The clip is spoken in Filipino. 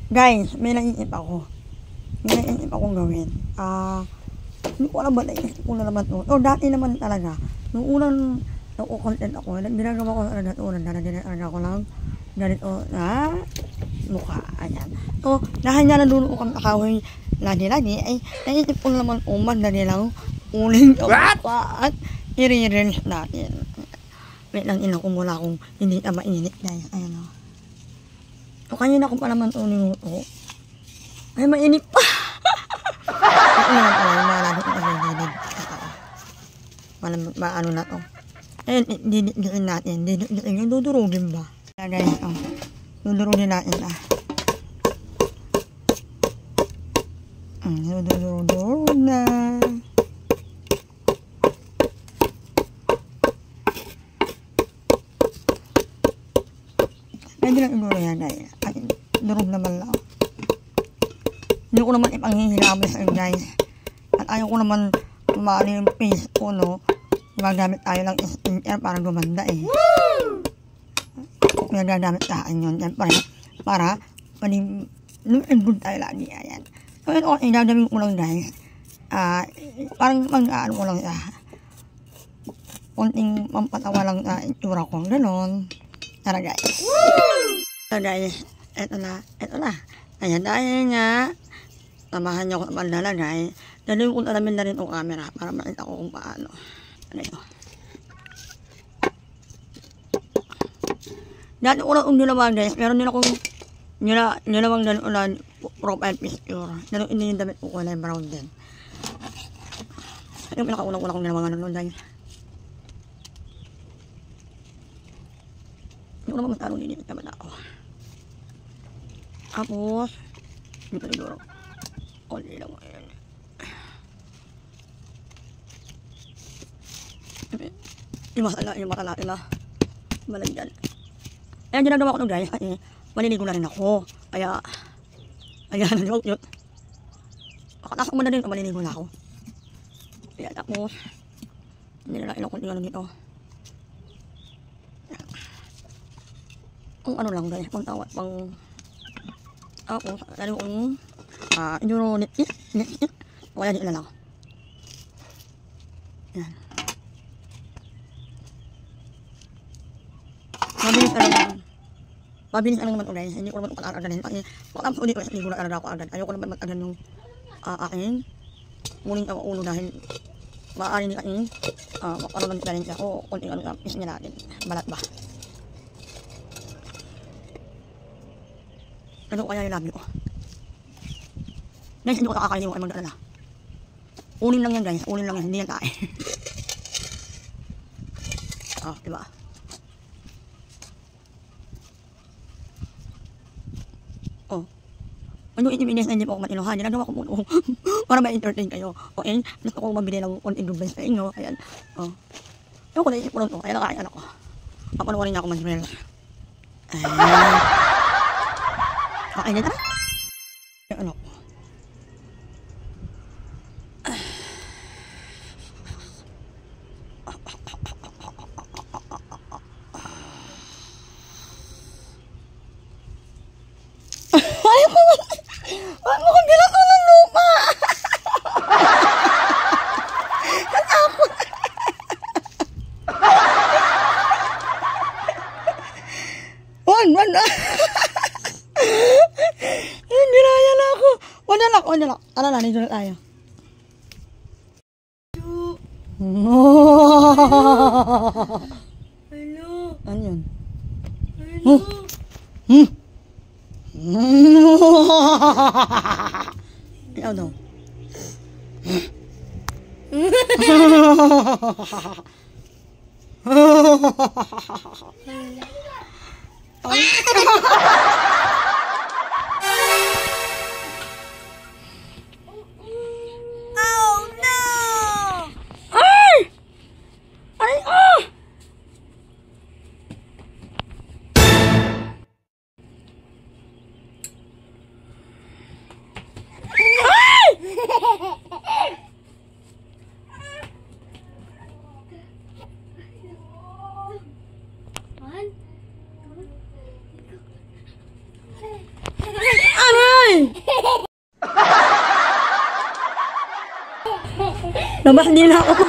Guys, may naisip ako. May naisip akong gawin. Hindi ko alam ba naisip ko na naman ito. Dati naman talaga. Nung unang content ako, ginagawa ko talaga ito. Nagdadala ko lang ganito na mukha. Ayan. So, dahil nga naluno ko kami akahoy lagi-lagi, ay naisip ko naman madali lang uling ang mukha at i-release natin. Wait lang, ko mula kung hindi ka mainit. Guys, ayan o. So, kanina ko pa naman ito niluto. Ay, mainit pa! Ito naman pala, malado ko kasi didid. Maano na ito. Ayun, dididin natin. Dididin yung dudurugin ba? Kaya guys, dudurugin natin Dudurug na. Pwede lang iguro yan guys. Ay, durog naman lang. Hindi ko naman ipanghihilabas sa guys. At ayaw ko naman maano yung face ko, no. Magagamit tayo lang skincare para gumanda eh. Magagamit saan yun. Yan para good tayo lagi. Ayan. So yun okay, gagawin ko lang guys. Parang mag-aano ko lang konting pampatawa lang itsura ko. Ganon. Tara guys. So guys, eto na. Ayan, dahil nga samahan niyo ako sa paglalagay, gagawin ko alamin na rin ang camera para makita ko kung paano. Ano ito? Dati ko lang ginawa guys, meron din akong ginawang gano'n profile picture. Gano'n yung damit ko kulay brown din. Yung pinakaunang-unang kong ginawang gano'n guys. Hindi ko naman matalong ninimit naman ako. Tapos, dito siguro. Konti lang. Ayan. Yung mata natin na malagyan. Ayan, ginagawa ko nung guys. Maliligo na rin ako. Kaya, ayan, yun. Pakatasok mo na rin, maliligo na ako. Ayan, tapos, nilalain ako konti lang dito. Kung ano lang guys, kung tawat pang tapos, lalo kong enduro netis, kaya di lang. Yan. Mabilis ka lang naman guys, hindi ko naman pag-aaganin. Pagkatapos ulit ko, hindi ko na ako agad. Ayoko naman mag-agan yung aking muling ulo dahil maaari ni kain ano lang ka rin siya o konting ano lang, isa niya natin. Balat ba? Ano kaya yung labi ko? Guys, hindi ko nakakain yung mag-alala. Unin lang yan guys, unin lang yan, hindi yan tae. Diba? Ano iniminis na hindi po ako matinuhan, ginagawa ko muna para ma-entertain kayo. Okay, gusto ko mabili ng konting dublin sa inyo, ayan. Ewan ko naisip ko lang ito, kaya nakakain ako. Papanuwarin niya ako mag-drill. Ayan. Kakainin na? Ano ko? Ba't mo kong ginagawa ng lupa? Natakot. Wag na. Hindi raya na ako. Wala lang. Tara na, nito na tayo. Hello. Ano yun? Hello. Ikaw daw. Oh no! Ay! Ay! One. Ano? Labas din ako.